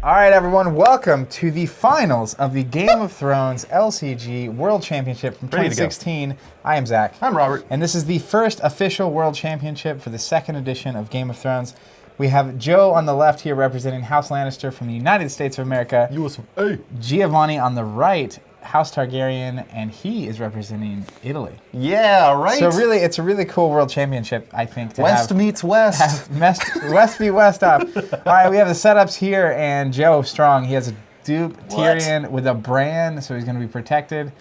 All right, everyone, welcome to the finals of the Game of Thrones LCG World Championship from 2016. I am Zach. I'm Robert. And this is the first official World Championship for the second edition of Game of Thrones. We have Joe on the left here representing House Lannister from the United States of America. USA. Giovanni on the right, House Targaryen, and he is representing Italy. Yeah, right. So really, it's a really cool World Championship, I think. To West meets West. West v West up. All right, we have the setups here, and Joe Strong, he has a dupe Tyrion with a brand, so he's going to be protected,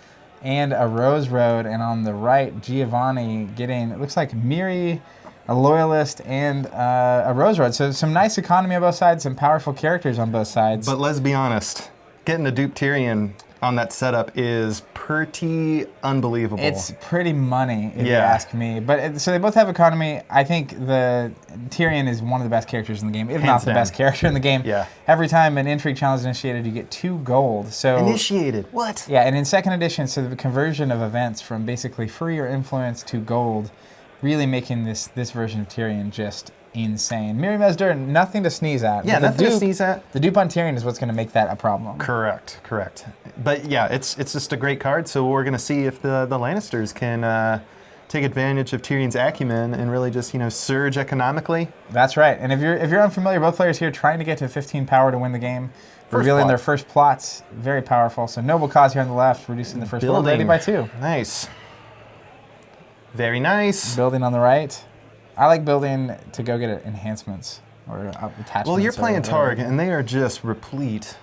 and a Rose Road. And on the right, Giovanni getting, it looks like Miri, a Loyalist, and a Rose Road. So some nice economy on both sides, some powerful characters on both sides. But let's be honest, getting a dupe Tyrion on that setup is pretty unbelievable. It's pretty money, if you ask me. But so they both have economy. I think the Tyrion is one of the best characters in the game, if not the best character in the game. Yeah. Every time an intrigue challenge is initiated, you get 2 gold. So initiated. What? Yeah, and in second edition, so the conversion of events from basically free or influence to gold, really making this version of Tyrion just insane. Mirri Mesdur, nothing to sneeze at. Yeah, nothing to sneeze at. The dupe on Tyrion is what's going to make that a problem. Correct. But yeah, it's just a great card, so we're going to see if the Lannisters can take advantage of Tyrion's acumen and really just, surge economically. That's right. And if you're unfamiliar, both players here trying to get to 15 power to win the game, revealing their first plots, very powerful. So Noble Cause here on the left, reducing the first world ready by 2. Nice. Very nice. Building on the right. I like building to go get enhancements or attachments. Well, you're playing Targ, and they are just replete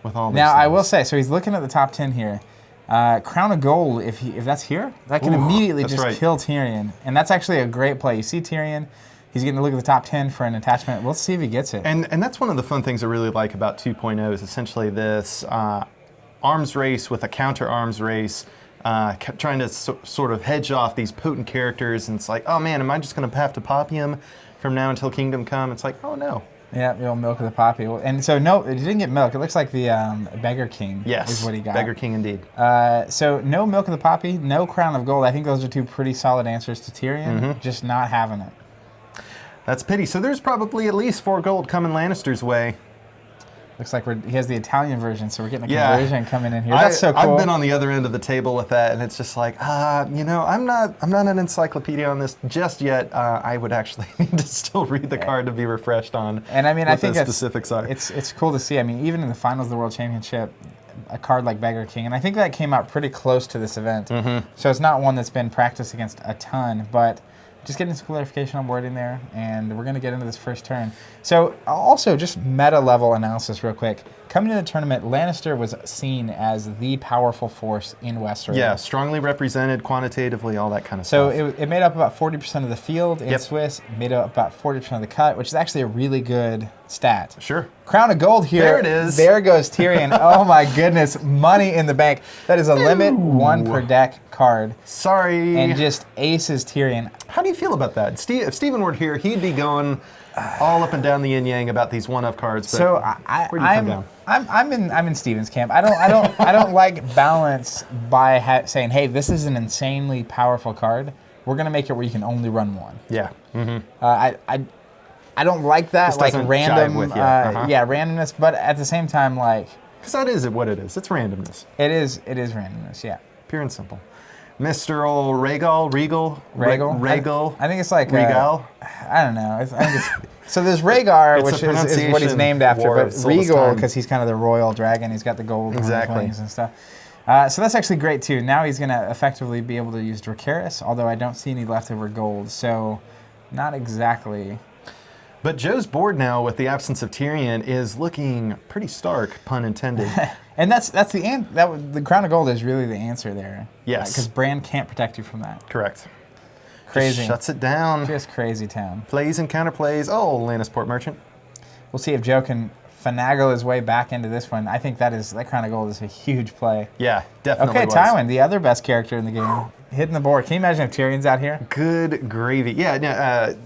with all these Now, things. I will say, so he's looking at the top 10 here. Crown of Gold, if that's here, that can immediately just kill Tyrion. And that's actually a great play. You see Tyrion, he's getting to look at the top 10 for an attachment. Let's see if he gets it. And that's one of the fun things I really like about 2.0 is essentially this arms race with a counter arms race, trying to sort of hedge off these potent characters, and it's like, oh man, am I just going to have to poppy him from now until Kingdom Come? It's like, oh no. Yeah, the old milk of the poppy. And so no, it didn't get milk. It looks like the Beggar King is what he got. Beggar King indeed. So no milk of the poppy, no Crown of Gold. I think those are 2 pretty solid answers to Tyrion, just not having it. That's a pity. So there's probably at least 4 gold coming Lannister's way. Looks like he has the Italian version, so we're getting a conversion coming in here. That's so cool. I've been on the other end of the table with that, and it's just like, I'm not an encyclopedia on this just yet. I would actually need to still read the card to be refreshed on. And I mean, I think specifics are. It's cool to see. I mean, even in the finals of the World Championship, a card like Beggar King, and I think that came out pretty close to this event. So it's not one that's been practiced against a ton, but just getting some clarification on wording there, and we're going to get into this first turn. So also just meta level analysis real quick. Coming into the tournament, Lannister was seen as the powerful force in Westeros. Yeah, strongly represented quantitatively, all that kind of stuff. So it made up about 40% of the field in Swiss, made up about 40% of the cut, which is actually a really good stat. Sure. Crown of Gold here. There it is. There goes Tyrion. Oh my goodness, money in the bank. That is a limit 1 per deck card. Sorry. And just aces Tyrion. How do you feel about that? If Steven were here, he'd be going all up and down the yin-yang about these one-of cards. But so where do you come down? I'm in Steven's camp. I don't like balance by saying, hey, this is an insanely powerful card. We're gonna make it where you can only run 1. Yeah. I don't like that, this like random, with randomness. But at the same time, like, because that is what it is. It's randomness. It is randomness. Yeah. Pure and simple. Mr. Old Regal. I think it's like Regal. I don't know. So there's Rhaegar, which is what he's named after, but Regal because he's kind of the royal dragon. He's got the gold wings and stuff. So that's actually great too. Now he's going to effectively be able to use Dracarys, although I don't see any leftover gold. So not exactly. But Joe's board now with the absence of Tyrion is looking pretty stark, pun intended. And that's the Crown of Gold is really the answer there. Yes. Because Bran can't protect you from that. Correct. Crazy. Just shuts it down. Just crazy town. Plays and counterplays. Oh, Lannisport Merchant. We'll see if Joe can finagle his way back into this one. I think that Crown of Gold is a huge play. Yeah, definitely. Okay, Tywin, the other best character in the game, hitting the board. Can you imagine if Tyrion's out here? Good gravy. Yeah,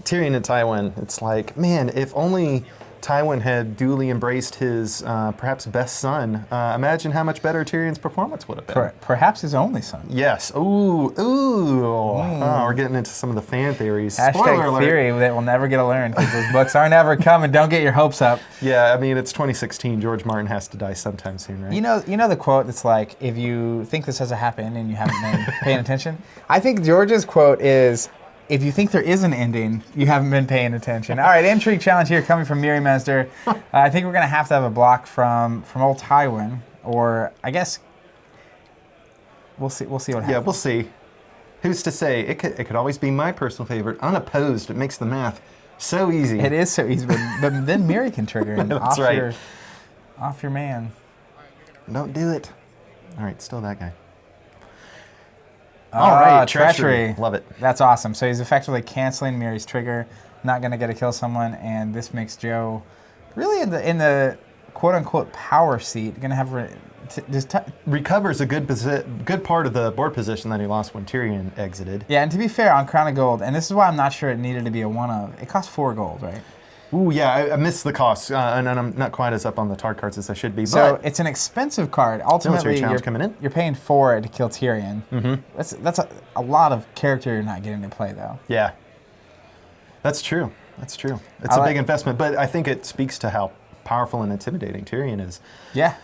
Tyrion and Tywin. It's like, man, if only Tywin had duly embraced his perhaps best son, imagine how much better Tyrion's performance would have been. Perhaps his only son. Yes. Ooh. Oh, we're getting into some of the fan theories. Spoiler Hashtag alert. theory that we'll never get to learn because those books aren't ever coming. Don't get your hopes up. Yeah, I mean, it's 2016. George Martin has to die sometime soon, right? You know the quote that's like, if you think this hasn't happened and you haven't been paying attention? I think George's quote is, if you think there is an ending, you haven't been paying attention. All right, intrigue challenge here coming from Miri Mesder. I think we're going to have a block from old Tywin, or I guess we'll see what happens. Yeah, we'll see. Who's to say? It could always be my personal favorite. Unopposed, it makes the math so easy. It is so easy, but then Miri can trigger and That's right. off your man. Don't do it. All right, still that guy. All right, treachery. Love it. That's awesome. So he's effectively canceling Miri's trigger, not going to get to kill someone, and this makes Joe really in the quote unquote power seat. Going to have recovers a good part of the board position that he lost when Tyrion exited. Yeah, and to be fair, on Crown of Gold, and this is why I'm not sure it needed to be a one of. It cost 4 gold, right? Ooh, yeah, I missed the cost, and I'm not quite as up on the Targ cards as I should be. So but it's an expensive card. Ultimately, you're paying 4 to kill Tyrion. Mm-hmm. That's a lot of character you're not getting to play, though. Yeah, that's true. It's a big investment, but I think it speaks to how powerful and intimidating Tyrion is. Yeah.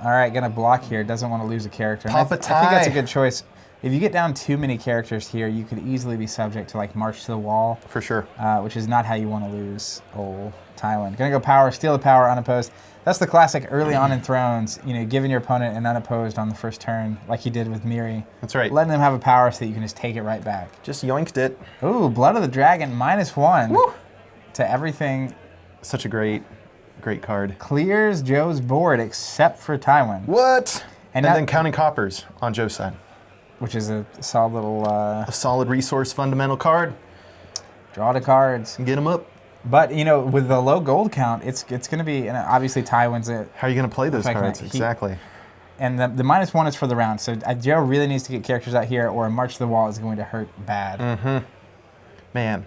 All right, gonna block here. Doesn't want to lose a character. Pop a tie. I think that's a good choice. If you get down too many characters here, you could easily be subject to like March to the Wall. For sure. Which is not how you want to lose old Tywin. Gonna go power, steal the power, unopposed. That's the classic early on in Thrones, giving your opponent an unopposed on the first turn, like he did with Miri. That's right. Letting them have a power so that you can just take it right back. Just yoinked it. Ooh, Blood of the Dragon, -1 Woo! To everything. Such a great card. Clears Joe's board except for Tywin. What? And then counting coppers on Joe's side. Which is a solid little... a solid resource fundamental card. Draw the cards. Get them up. But, with the low gold count, it's going to be... And obviously, Tywin's it. How are you going to play those cards? Exactly. And the -1 is for the round. So Joe really needs to get characters out here, or a March to the Wall is going to hurt bad. Mm-hmm. Man.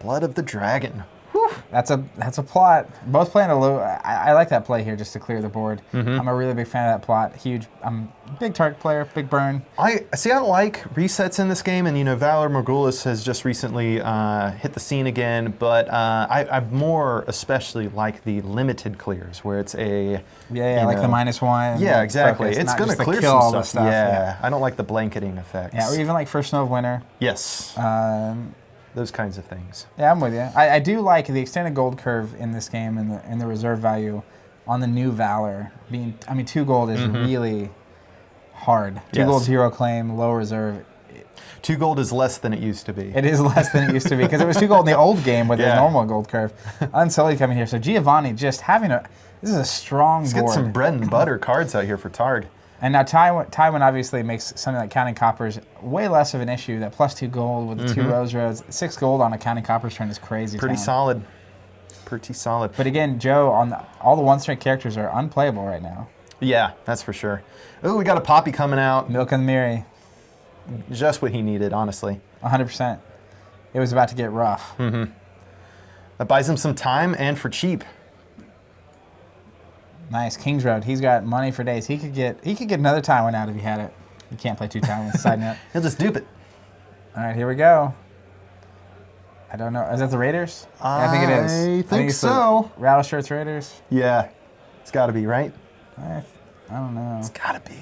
Blood of the Dragon. Whew. That's a plot. Both playing a low. I like that play here just to clear the board. Mm-hmm. I'm a really big fan of that plot. Huge. I'm a big target player. Big burn. I like resets in this game, and Valar Morghulis has just recently hit the scene again. But I more especially like the limited clears where it's a like the -1. Yeah, exactly. Focus, it's going to clear kill some all stuff. Yeah, I don't like the blanketing effects. Yeah, or even like First Snow of Winter. Yes. Those kinds of things. Yeah, I'm with you. I do like the extended gold curve in this game and the reserve value on the new Valor being. 2 gold is really hard. 2 gold, 0 claim, low reserve. 2 gold is less than it used to be. It is less than it used to be because it was 2 gold in the old game with the normal gold curve. Unsullied coming here. So Giovanni just having this is a strong board. Let's get some bread and butter cards out here for Targ. And now Tywin obviously makes something like counting coppers way less of an issue. That +2 gold with the 2 Rose Roads. 6 gold on a counting coppers turn is crazy. Pretty solid. Pretty solid. But again, Joe, all the 1-strength characters are unplayable right now. Yeah, that's for sure. Oh, we got a Poppy coming out. Milk and the Miri. Just what he needed, honestly. 100%. It was about to get rough. Mm-hmm. That buys him some time and for cheap. Nice. King's Road. He's got money for days. He could get another Tywin out if he had it. You can't play 2 Tywins. Side note. He'll just dupe it. All right, here we go. I don't know. Is that the Raiders? I think it is. I think so. Rattle Shirts Raiders? Yeah. It's got to be, right? I don't know. It's got to be.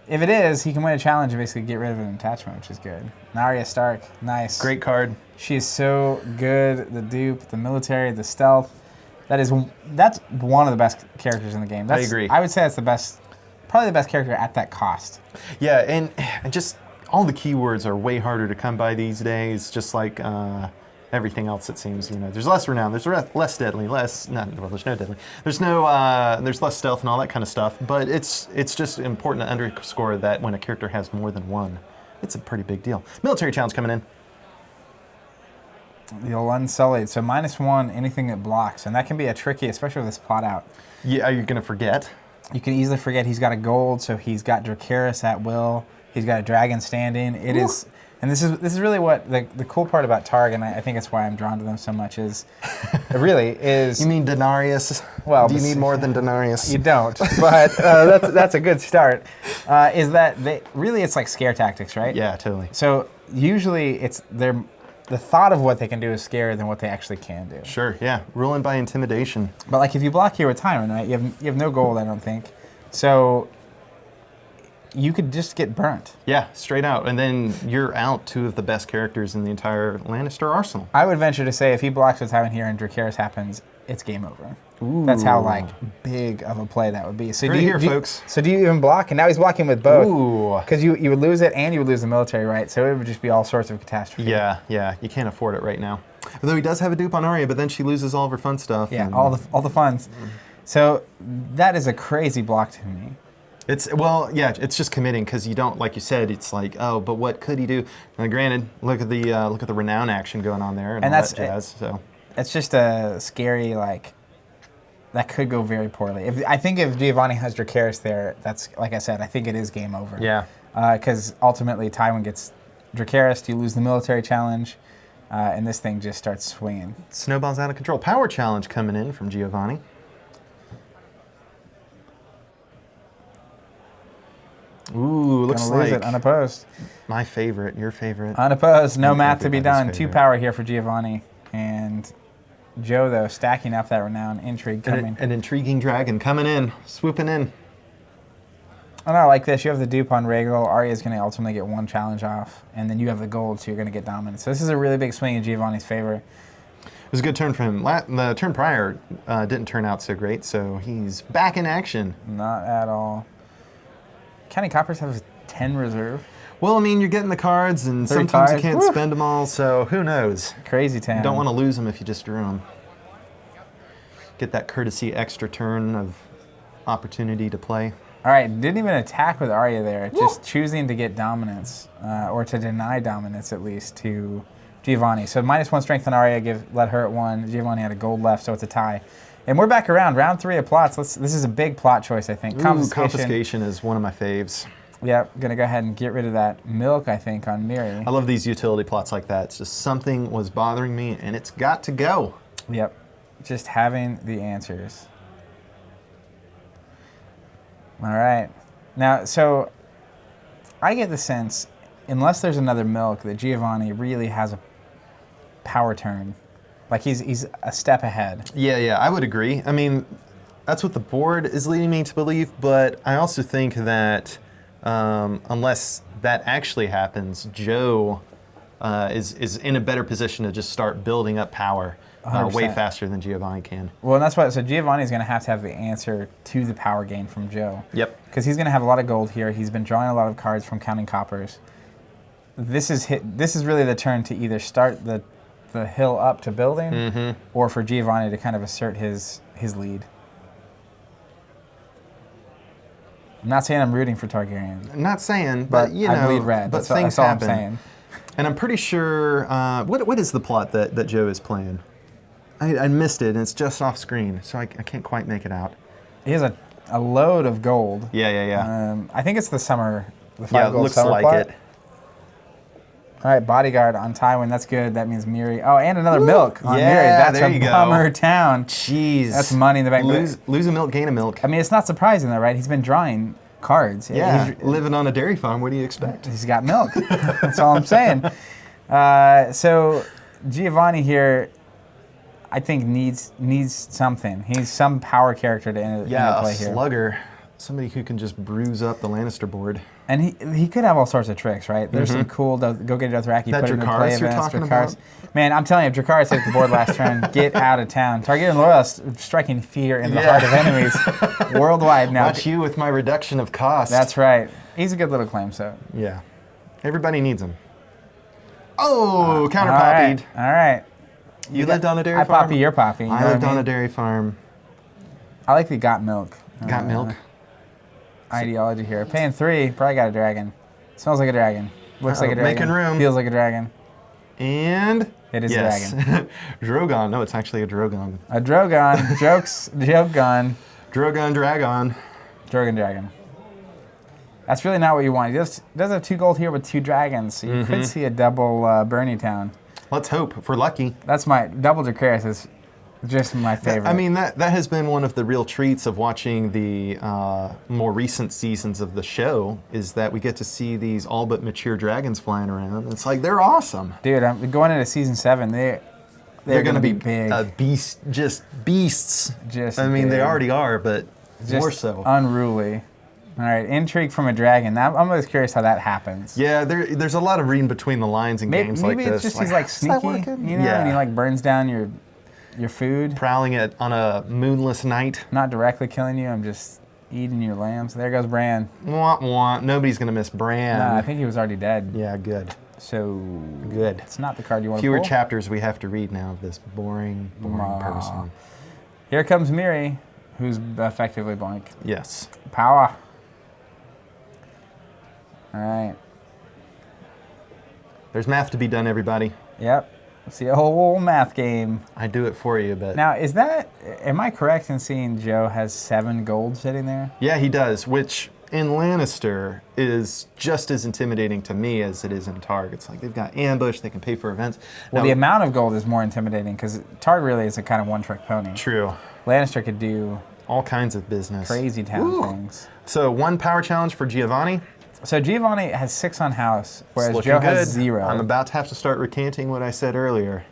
If it is, he can win a challenge and basically get rid of an attachment, which is good. Arya Stark. Nice. Great card. She is so good. The dupe, the military, the stealth. That's one of the best characters in the game. I agree. I would say that's probably the best character at that cost. Yeah, and just all the keywords are way harder to come by these days. Just like everything else, it seems. There's less renown, there's less deadly, there's no deadly. There's less stealth and all that kind of stuff. But it's just important to underscore that when a character has more than one, it's a pretty big deal. Military challenge coming in. The old Unsullied. So -1, anything that blocks. And that can be a tricky, especially with this plot out. Yeah, are you going to forget? You can easily forget he's got a gold, so he's got Dracarys at will. He's got a dragon standing. And this is really what the cool part about Targ, and I think it's why I'm drawn to them so much, is it really is. You mean Denarius? Well, do you need more than Denarius? You don't, but that's a good start. Is that it's like scare tactics, right? Yeah, totally. So usually the thought of what they can do is scarier than what they actually can do. Sure, yeah. Ruling by intimidation. But like if you block here with Tywin, right? You have no gold, I don't think. So you could just get burnt. Yeah, straight out. And then you're out two of the best characters in the entire Lannister arsenal. I would venture to say if he blocks with Tywin here and Dracarys happens, it's game over. Ooh. That's how like big of a play that would be. So Heard it here, folks. So do you even block? And now he's blocking with both. Ooh. Because you would lose it and you would lose the military, right? So it would just be all sorts of catastrophe. Yeah. You can't afford it right now. Although he does have a dupe on Arya, but then she loses all of her fun stuff. Yeah, all the funds. So that is a crazy block to me. It's just committing because you don't, like you said, it's like, oh, but what could he do? Now, granted, look at the renown action going on there and all that's that jazz. So it's just a scary that could go very poorly. I think if Giovanni has Dracarys there, that's like I said, I think it is game over. Yeah. Because ultimately Tywin gets Dracarys, you lose the military challenge, and this thing just starts swinging. Snowball's out of control. Power challenge coming in from Giovanni. Ooh, looks Gonna lose like it unopposed. my favorite, your favorite. Unopposed, no math to be done. Everybody's 2 favorite. power here for Giovanni. And Joe, though, stacking up that renown intrigue coming. An intriguing dragon coming in, swooping in. And I like this. You have the dupe on Rhaegal. Arya's going to ultimately get 1 challenge off. And then you have the gold, so you're going to get dominance. So this is a really big swing in Giovanni's favor. It was a good turn for him. The turn prior didn't turn out so great, so he's back in action. Not at all. County Coppers have 10 reserve. Well, I mean, you're getting the cards, and 35. sometimes you can't Woo. spend them all, so who knows? Crazy town. You don't want to lose them if you just drew them. Get that courtesy extra turn of opportunity to play. All right, didn't even attack with Arya there. Just choosing to get dominance, or to deny dominance at least, to Giovanni. So -1 strength on Arya, let her at 1. Giovanni had a gold left, so it's a tie. And we're back around, round 3 of plots. This is a big plot choice, I think. Confiscation is one of my faves. Yep, gonna go ahead and get rid of that milk, I think, on Miri. I love these utility plots like that. It's just something was bothering me, and it's got to go. Yep, just having the answers. All right. Now, so I get the sense, unless there's another milk, that Giovanni really has a power turn. Like he's a step ahead. Yeah, I would agree. I mean, that's what the board is leading me to believe, but I also think that unless that actually happens, Joe is in a better position to just start building up power way faster than Giovanni can. Well, and that's why, so Giovanni's going to have the answer to the power gain from Joe. Yep. Because he's going to have a lot of gold here. He's been drawing a lot of cards from counting coppers. This is really the turn to either start the hill up to building, or for Giovanni to kind of assert his lead. I'm not saying I'm rooting for Targaryen. I'm not saying, but you know, I bleed red. But that's things all happen. I'm saying. And I'm pretty sure, what is the plot that Joe is playing? I missed it, and it's just off screen, so I can't quite make it out. He has a load of gold. Yeah. I think it's the summer. The 5 Yeah, it gold looks summer like plot. it. All right, bodyguard on Tywin. That's good. That means Miri. Oh, and another milk on Yeah, Miri. That's there a you go. bummer town. Jeez. That's money in the bank. Lose a milk, gain a milk. I mean, it's not surprising though, right? He's been drawing cards. Yeah, He's living on a dairy farm, what do you expect? He's got milk. That's all I'm saying. So Giovanni here, I think needs something. He's some power character to interplay a here. slugger. Somebody who can just bruise up the Lannister board. And he could have all sorts of tricks, right? There's some cool, go get Dothraki, That put him in Dracarys play you're events. talking about? Man, I'm telling you, if Dracarys takes the board last turn, get out of town. Targaryen loyalists striking fear in the heart of enemies worldwide now. Watch you with my reduction of cost. That's right. He's a good little claim, so. Yeah. Everybody needs him. Oh, counter-poppied. All right. You lived on a dairy I farm? poppy, you're poppy. You know I what lived on mean? a dairy farm. I like the got milk. Got milk. Ideology here. Paying 3, probably got a dragon. Smells like a dragon. Looks like a dragon. Making room. Feels like a dragon. And It is a dragon. Drogon. No, it's actually a Drogon. A Drogon. Joke gun. Drogon Dragon. Drogon dragon. That's really not what you want. He does have 2 gold here with 2 dragons, so you could see a double Bernie Town. Let's hope, if we're lucky. That's my double Dracarys is just my favorite. I mean, that has been one of the real treats of watching the more recent seasons of the show, is that we get to see these all but mature dragons flying around. It's like, they're awesome. Dude, I'm going into season 7. They're going to be big. Just beasts. I mean, they already are, but just more so. Unruly. All right, intrigue from a dragon. Now, I'm always curious how that happens. Yeah, there's a lot of reading between the lines in games like this. Maybe it's just he's like sneaky, you know, and he like burns down your food. Prowling it on a moonless night. Not directly killing you. I'm just eating your lambs. There goes Bran. Wah, wah. Nobody's gonna miss Bran. Nah, I think he was already dead. Yeah, good. So good. It's not the card you want to pull. Fewer chapters we have to read now of this boring person. Here comes Miri, who's effectively blank. Yes. Power. All right. There's math to be done, everybody. Yep. See a whole math game. I do it for you, but... Now, am I correct in seeing Joe has 7 gold sitting there? Yeah, he does, which in Lannister is just as intimidating to me as it is in Targ. It's like they've got ambush, they can pay for events. Well, the amount of gold is more intimidating because Targ really is a kind of one-trick pony. True. Lannister could do... all kinds of business. Crazy town things. So 1 power challenge for Giovanni. So Giovanni has 6 on house, whereas Joe has 0. I'm about to have to start recanting what I said earlier.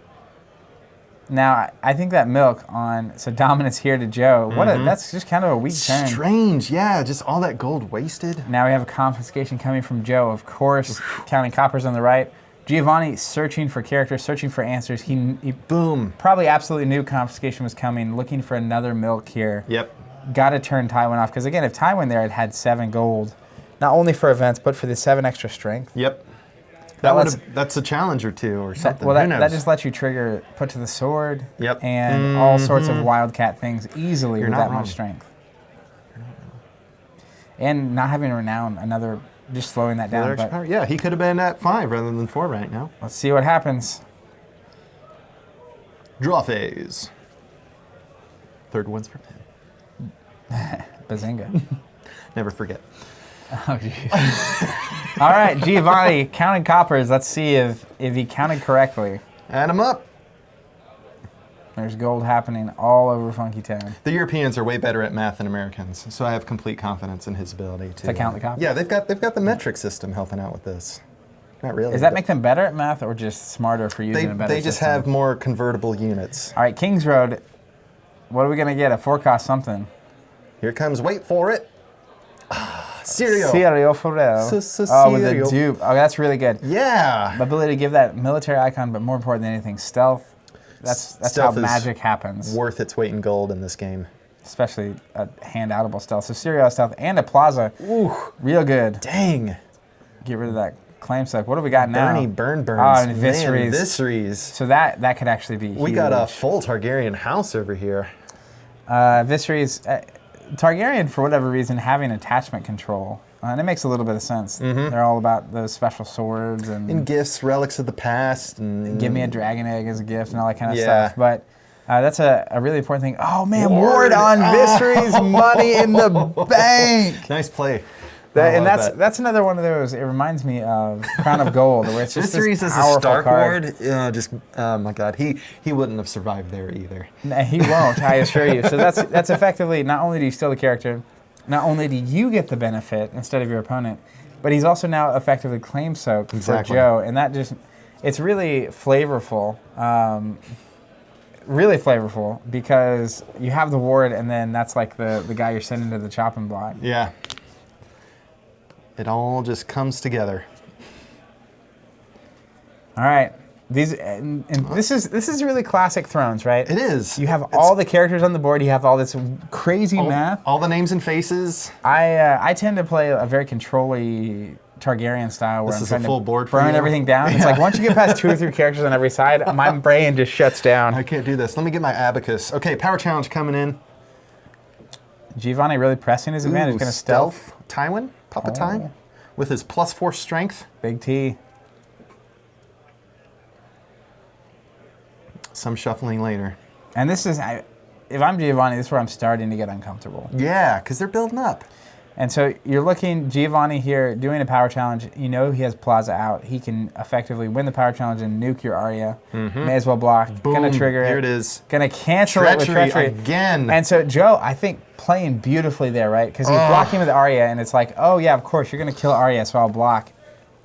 Now, I think that milk on, so dominance here to Joe, that's just kind of a weak turn. Strange, yeah, just all that gold wasted. Now we have a confiscation coming from Joe, of course, counting coppers on the right. Giovanni searching for characters, searching for answers. He boom. Probably absolutely knew confiscation was coming, looking for another milk here. Yep. Got to turn Tywin off, because again, if Tywin there had 7 gold, not only for events, but for the 7 extra strength. Yep. That's a challenge or 2 or something. That just lets you trigger put to the sword. Yep. And all sorts of wildcat things easily with that much strength. And not having renown, just slowing that down. But yeah, he could have been at 5 rather than 4 right now. Let's see what happens. Draw phase. 3rd one's for him. Bazinga. Never forget. Oh, jeez. All right, Giovanni, counting coppers. Let's see if he counted correctly. Add them up. There's gold happening all over Funky Town. The Europeans are way better at math than Americans, so I have complete confidence in his ability to count the coppers. Yeah, they've got the metric system helping out with this. Not really. Does that make them better at math or just smarter for using a better system? They just have more convertible units. All right, Kings Road. What are we going to get? A 4-cost something. Here comes, wait for it. Cereal for real. Oh, with the dupe. Oh, that's really good. Yeah. The ability to give that military icon, but more important than anything, stealth. That's stealth how magic happens. Worth its weight in gold in this game. Especially a hand-outable stealth. So Cereal stealth and a plaza. Ooh. Real good. Dang. Get rid of that claim suck. What do we got now? Burns. Oh, and Viserys. Viserys. So that could actually be We huge. got a full Targaryen house over here. Viserys... Targaryen, for whatever reason, having attachment control, and it makes a little bit of sense. They're all about those special swords and gifts, relics of the past, and give me a dragon egg as a gift and all that kind of stuff. But that's a really important thing. Oh man, ward on Viserys, money in the bank. Nice play. That's another one of those. It reminds me of Crown of Gold, where it's just Viserys this as a Stark card. Ward. Oh my God, he wouldn't have survived there either. No, he won't. I assure you. So that's effectively not only do you steal the character, not only do you get the benefit instead of your opponent, but he's also now effectively claim soaked for Joe, and it's really flavorful. Really flavorful because you have the ward, and then that's like the guy you're sending to the chopping block. Yeah. It all just comes together. All right. This is really classic Thrones, right? It is. You have all the characters on the board. You have all this crazy math. All the names and faces. I tend to play a very control-y Targaryen style where I'm trying to burn everything down. It's like once you get past 2 or 3 characters on every side, my brain just shuts down. I can't do this. Let me get my abacus. Okay, power challenge coming in. Giovanni really pressing his advantage. Going to stealth. Tywin, Papa Ty, with his +4 strength. Big T. Some shuffling later. And this is, if I'm Giovanni, this is where I'm starting to get uncomfortable. Yeah, because they're building up. And so you're looking, Giovanni here doing a power challenge. You know he has Plaza out. He can effectively win the power challenge and nuke your Arya. May as well block. Boom. Gonna trigger it. Here it is. Gonna cancel it with treachery. Again. And so Joe, I think, playing beautifully there, right? Because he's blocking with Arya, and it's like, oh yeah, of course, you're gonna kill Arya, so I'll block.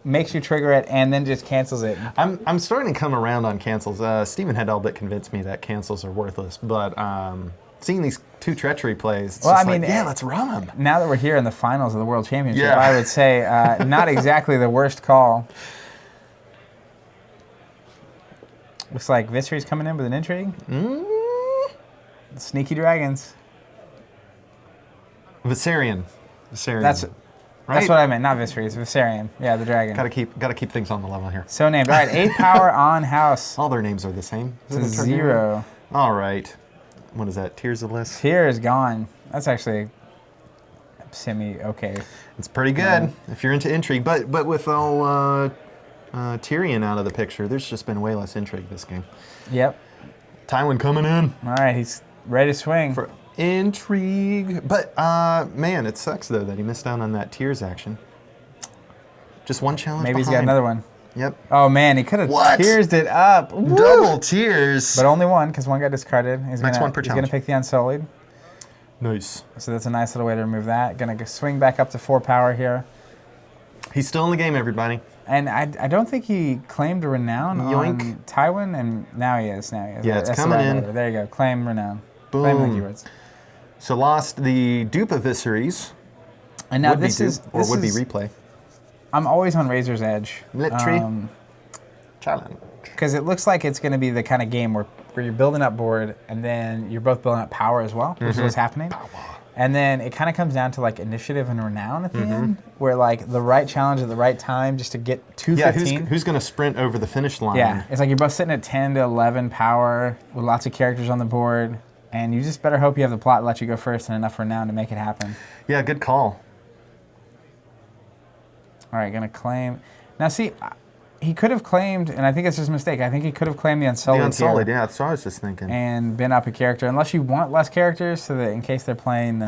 Makes you trigger it, and then just cancels it. I'm starting to come around on cancels. Stephen had all but convinced me that cancels are worthless, but seeing these 2 treachery plays, it's yeah, let's run them. Now that we're here in the finals of the World Championship, I would say not exactly the worst call. Looks like Viserys coming in with an intrigue. Sneaky dragons. Viserion. That's what I meant, not Viserys, Viserion. Yeah, the dragon. Gotta keep things on the level here. So named. All right, 8 power on house. All their names are the same. It's 0. All right. What is that? Tiers of list? Tier is gone. That's actually semi-okay. It's pretty good if you're into intrigue. But with all Tyrion out of the picture, there's just been way less intrigue this game. Yep. Tywin coming in. All right, he's ready to swing. For intrigue. But, man, it sucks, though, that he missed out on that tiers action. Just one challenge Maybe he's got another one. Yep. Oh, man, he could have tiersed it up. Woo! Double tiers. But only one, because one got discarded. Next one per He's challenge. going to pick the Unsullied. Nice. So that's a nice little way to remove that. Going to swing back up to 4 power here. He's still in the game, everybody. And I don't think he claimed renown on Tywin, and now he is. Yeah, it's coming in. There you go. Claim renown. Boom. Claim the keywords. So lost the dupe of Viserys. And now this is would-be replay. I'm always on Razor's Edge. Challenge. Because it looks like it's going to be the kind of game where you're building up board, and then you're both building up power as well, which is what's happening. And then it kind of comes down to like initiative and renown at the end, where like the right challenge at the right time just to get 215. Yeah, who's going to sprint over the finish line? Yeah, it's like you're both sitting at 10 to 11 power with lots of characters on the board, and you just better hope you have the plot to let you go first and enough renown to make it happen. Yeah, good call. All right, gonna claim. Now see, he could have claimed, and I think it's just a mistake. I think he could have claimed the Unsullied. The Unsullied, yeah, that's what I was just thinking. And been up a character, unless you want less characters, so that in case they're playing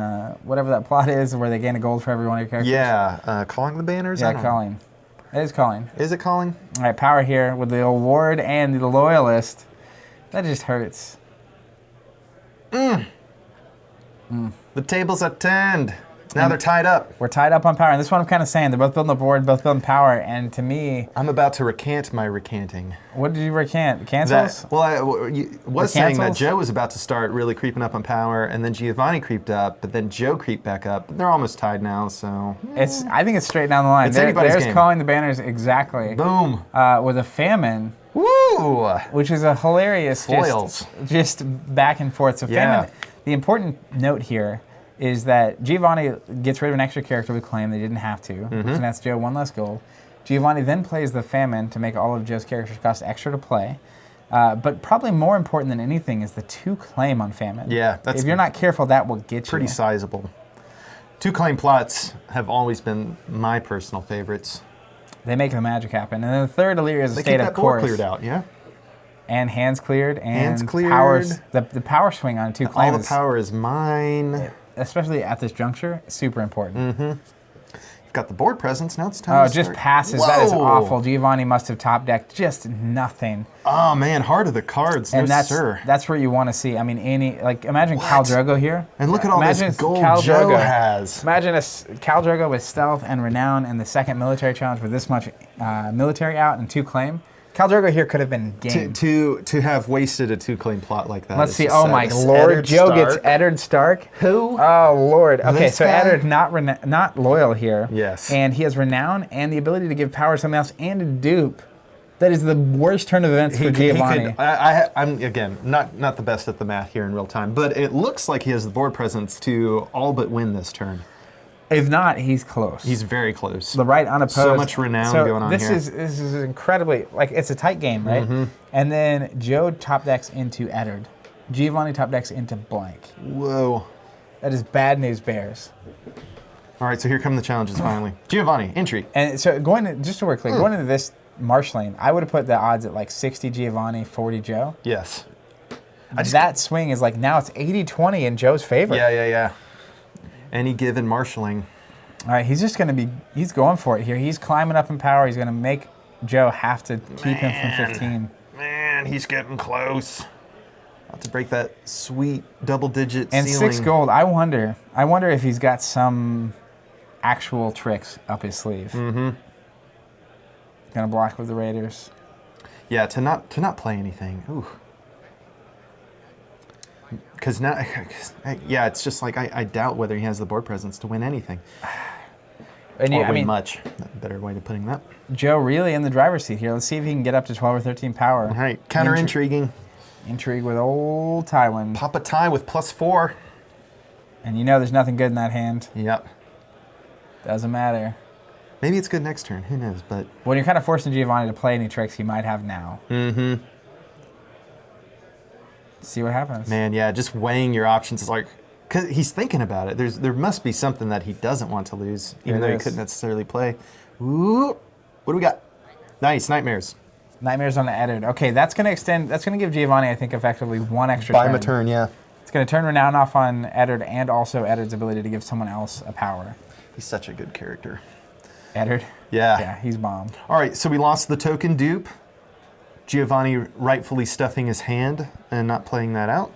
whatever that plot is, where they gain a gold for every one of your characters. Yeah, calling the banners? Yeah, calling. It is calling. Is it calling? All right, power here with the award and the loyalist. That just hurts. The tables are turned. Now they're tied up. We're tied up on power, and this is what I'm kind of saying. They're both building the board, both building power, and to me... I'm about to recant my recanting. What did you recant? The cancels? I was saying that Joe was about to start really creeping up on power, and then Giovanni creeped up, but then Joe creeped back up. They're almost tied now, so... I think it's straight down the line. There's game. calling the banners exactly. Boom. With a famine. Woo! Which is a hilarious... Foils. Just back and forth. So famine, the important note here is that Giovanni gets rid of an extra character with claim they didn't have to, and that's Joe, 1 less gold. Giovanni then plays the famine to make all of Joe's characters cost extra to play. But probably more important than anything is the 2 claim on famine. Yeah, that's... If you're not careful, that will get you. Pretty sizable. 2 claim plots have always been my personal favorites. They make the magic happen. And then the third Illyria is a state of course. They keep that board cleared out, yeah. And hands cleared, and hands cleared. Powers. The power swing on 2 claims. All the power is mine. Especially at this juncture, super important. You've got the board presence, now it's time to just start. passes. Whoa. That is awful. Giovanni must have top decked just nothing. Oh man, heart of the cards, and sir. That's where you want to see. I mean, imagine Khal Drogo here. And look at all this gold Joe has. Imagine Khal Drogo with stealth and renown and the second military challenge with this much military out and 2 claim. Khal Drogo here could have been game. To have wasted a 2 claim plot like that. Let's see. Oh my lord, Joe gets Eddard Stark. Who? Oh lord. Okay, this so guy? Eddard not loyal here. Yes. And he has renown and the ability to give power to something else and a dupe. That is the worst turn of events for Giovanni. I'm again not the best at the math here in real time, but it looks like he has the board presence to all but win this turn. If not, he's close. He's very close. The right unopposed. So much renown going on here. This is incredibly, like, it's a tight game, right? And then Joe top decks into Eddard. Giovanni top decks into blank. Whoa. That is bad news, Bears. All right, so here come the challenges finally. Giovanni, entry. And so just to work clear, going into this marshalling, I would have put the odds at like 60 Giovanni, 40 Joe. Yes. That swing is like, now it's 80-20 in Joe's favor. Yeah. Any given marshalling. All right, he's going for it here. He's climbing up in power. He's going to make Joe have to keep him from 15. Man, he's getting close. About to break that sweet double-digit and ceiling. 6 gold. I wonder if he's got some actual tricks up his sleeve. Mm-hmm. Gonna block with the Raiders. Yeah, to not play anything. Ooh. Because now, yeah, it's just like I doubt whether he has the board presence to win anything. And or win much. Better way of putting that. Joe really in the driver's seat here. Let's see if he can get up to 12 or 13 power. All right, counter-intriguing. Intrigue with old Tywin. Pop a tie with +4. And you know there's nothing good in that hand. Yep. Doesn't matter. Maybe it's good next turn. Who knows? But when you're kind of forcing Giovanni to play any tricks he might have now. Mm-hmm. See what happens. Man, yeah, just weighing your options is like... Because he's thinking about it. There must be something that he doesn't want to lose, even though he couldn't necessarily play. Ooh. What do we got? Nice, Nightmares. Nightmares on the Eddard. Okay, that's going to extend... That's going to give Giovanni, I think, effectively one extra Buy turn. him a turn, yeah. It's going to turn Renown off on Eddard and also Eddard's ability to give someone else a power. He's such a good character. Eddard? Yeah. Yeah, he's bomb. All right, so we lost the token dupe. Giovanni rightfully stuffing his hand and not playing that out.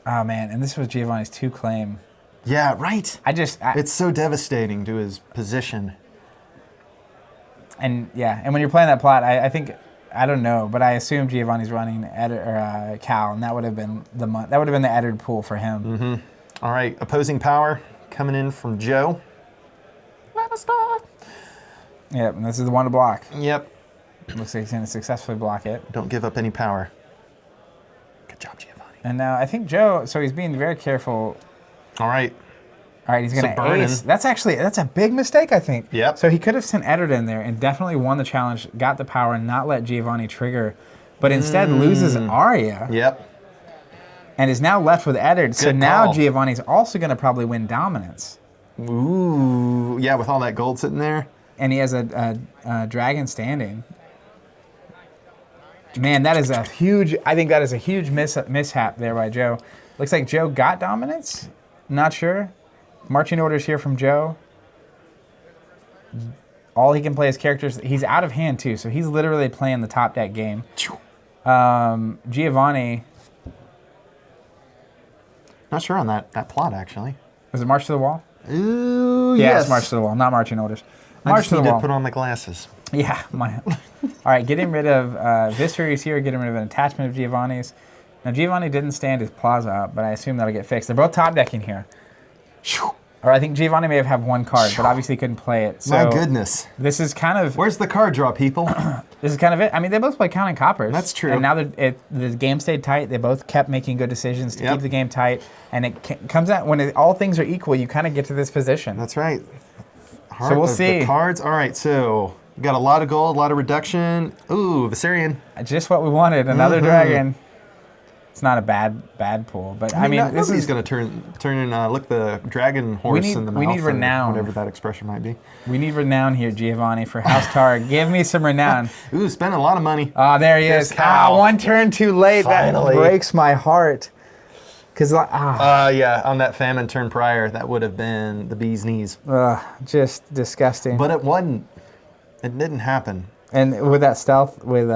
Oh, man, and this was Giovanni's 2 claim. Yeah, right. It's so devastating to his position. And yeah, and when you're playing that plot, I think, I don't know, but I assume Giovanni's running Cal, and that would have been the Eddard pool for him. Mm-hmm. All right, opposing power coming in from Joe. Lannister. Yep, and this is the one to block. Yep. Looks like he's going to successfully block it. Don't give up any power. Good job, Giovanni. And now I think Joe, so he's being very careful. All right. All right, he's going to ace. That's a big mistake, I think. Yep. So he could have sent Eddard in there and definitely won the challenge, got the power, and not let Giovanni trigger, but instead loses Arya. Yep. And is now left with Eddard. So now Giovanni's also going to probably win dominance. Ooh, yeah, with all that gold sitting there. And he has a dragon standing. Man, that is a huge. I think that is a huge mishap there by Joe. Looks like Joe got dominance. Not sure. Marching orders here from Joe. All he can play is characters. He's out of hand too, so he's literally playing the top deck game. Giovanni. Not sure on that plot actually. Was it March to the Wall? Ooh, yeah, yes. It's March to the Wall, not marching orders. March to the Wall. Put on my glasses. Yeah. All right, getting rid of Viserys here, getting rid of an attachment of Giovanni's. Now, Giovanni didn't stand his plaza up, but I assume that'll get fixed. They're both top decking here. Or I think Giovanni may have had one card, but obviously couldn't play it. So my goodness. This is kind of... Where's the card draw, people? This is kind of it. I mean, they both play counting coppers. That's true. And now the game stayed tight. They both kept making good decisions to keep the game tight. And it comes out when all things are equal, you kind of get to this position. That's right. So we'll see. The cards. All right, so we got a lot of gold, a lot of reduction. Ooh, Viserion. Just what we wanted. Another dragon. It's not a bad pool, but I mean this is going to turn and look the dragon horse in the mouth. We need renown, whatever that expression might be. We need renown here, Giovanni, for House Targ. Give me some renown. Ooh, spending a lot of money. Oh, there he is. One turn too late. Finally. That breaks my heart. Yeah, on that famine turn prior, that would have been the bee's knees. Just disgusting. But it wasn't. It didn't happen. And with that stealth with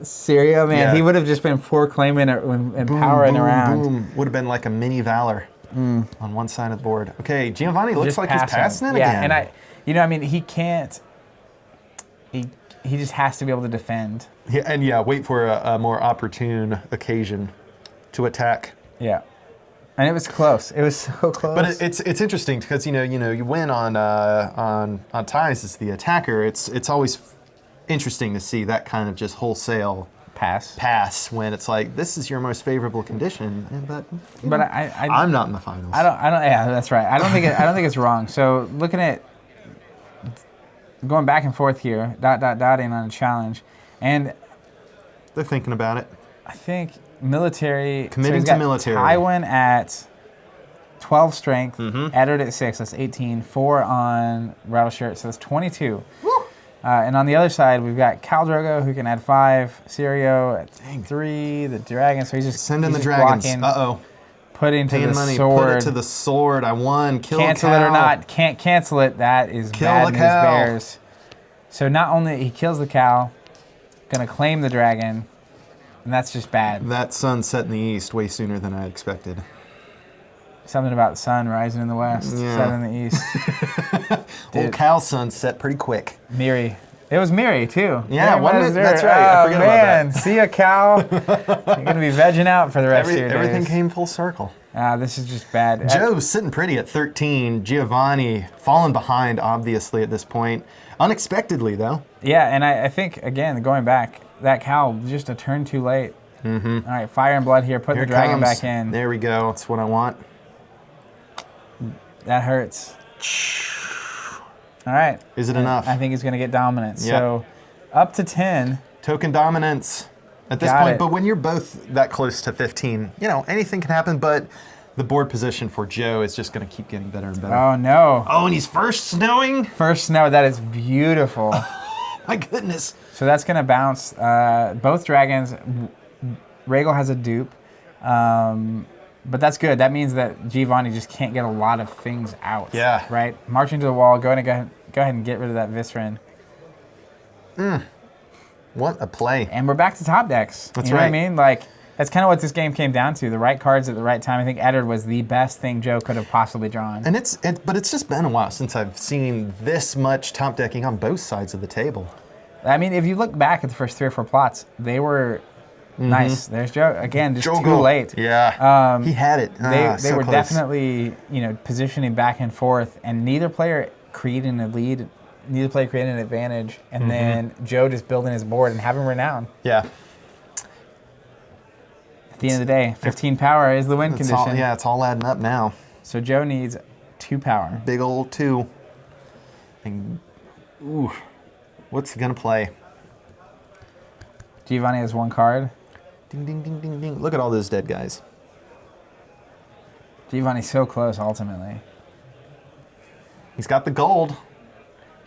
Syria, man, he would have just been proclaiming it and powering around. Boom. Would have been like a mini Valor on one side of the board. Okay, Giovanni looks like he's passing it again. And I mean, he can't. He just has to be able to defend. Yeah, and wait for a more opportune occasion to attack. Yeah. And it was close. It was so close. But it's interesting because you win on ties as the attacker. It's always interesting to see that kind of just wholesale pass when it's like this is your most favorable condition. But I'm not in the finals. I don't. Yeah, that's right. I don't think it's wrong. So looking at going back and forth here, dotting on a challenge, and they're thinking about it. I think military committing to military. Tywin at 12 strength, Eddard at 6. That's 18. 4 on Rattleshirt, so that's 22. Woo! And on the other side, we've got Khal Drogo, who can add 5. Syrio at 3. The dragon, so he's just sending the dragons. blocking, putting to Paying the money, sword. put it to the sword. I won. Kill Cancel a it cow. or not. Can't cancel it. That is Kill bad the news, cow. Bears. So not only he kills the cow, gonna claim the dragon, and that's just bad. That sun set in the east way sooner than I expected. Something about the sun rising in the west, Yeah. set in the east. Old cow sun set pretty quick. Miri. It was Miri, too. Yeah, Miri wasn't was it? there. That's right. I Oh, forget about man. that. See a cow. You're going to be vegging out for the rest of your days. Everything came full circle. This is just bad. Joe's sitting pretty at 13. Giovanni falling behind, obviously, at this point. Unexpectedly, though. Yeah, and I think, again, going back, that cow just a turn too late. Mm-hmm. All right, fire and blood here. Put the dragon back in. There we go. That's what I want. That hurts. All right. Is it enough? I think he's going to get dominant. Yep. So up to 10. Token dominance at this Got point. it. But when you're both that close to 15, anything can happen. But the board position for Joe is just going to keep getting better and better. Oh, no. Oh, and he's first snowing? First snow. That is beautiful. My goodness. So that's going to bounce. Both dragons. Rhaegal has a dupe. But that's good. That means that Giovanni just can't get a lot of things out. Yeah. Right? Marching to the wall. Go ahead and get rid of that Viscerin. What a play. And we're back to top decks. That's you know right. what I mean? Like, that's kind of what this game came down to. The right cards at the right time. I think Eddard was the best thing Joe could have possibly drawn. And but it's just been a while since I've seen this much top decking on both sides of the table. I mean, if you look back at the first 3 or 4 plots, they were nice. There's Joe. Again, just too late. Yeah. He had it. They so were close. definitely, positioning back and forth, and neither player creating a lead, neither player creating an advantage, and then Joe just building his board and having renown. Yeah. At the end of the day, 15 power is the win It's condition. it's all adding up now. So Joe needs 2 power. Big old 2. And, ooh, what's he gonna play? Giovanni has 1 card. Ding, ding, ding, ding, ding. Look at all those dead guys. Giovanni's so close, ultimately. He's got the gold.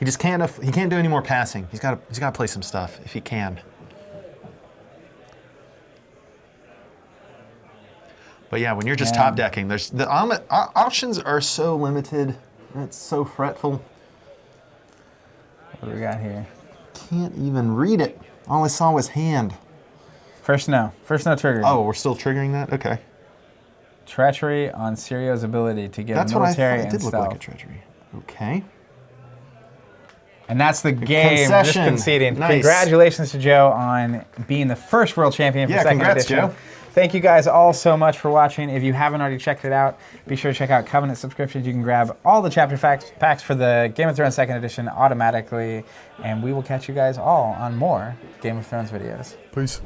He just can't. He can't do any more passing. He's got to play some stuff if he can. But yeah, when you're just top decking, there's the options are so limited. It's so fretful. What do we got here? Can't even read it. All I saw was hand. First no trigger. Oh, we're still triggering that? Okay. Treachery on Sirio's ability to give That's what I military thought. It did and look stealth. like a treachery. Okay. And that's the game. Just Concession. conceding. Nice. Congratulations to Joe on being the first world champion for Yeah, second congrats, edition. Joe. Thank you guys all so much for watching. If you haven't already checked it out, be sure to check out Covenant subscriptions. You can grab all the chapter packs for the Game of Thrones second edition automatically. And we will catch you guys all on more Game of Thrones videos. Peace.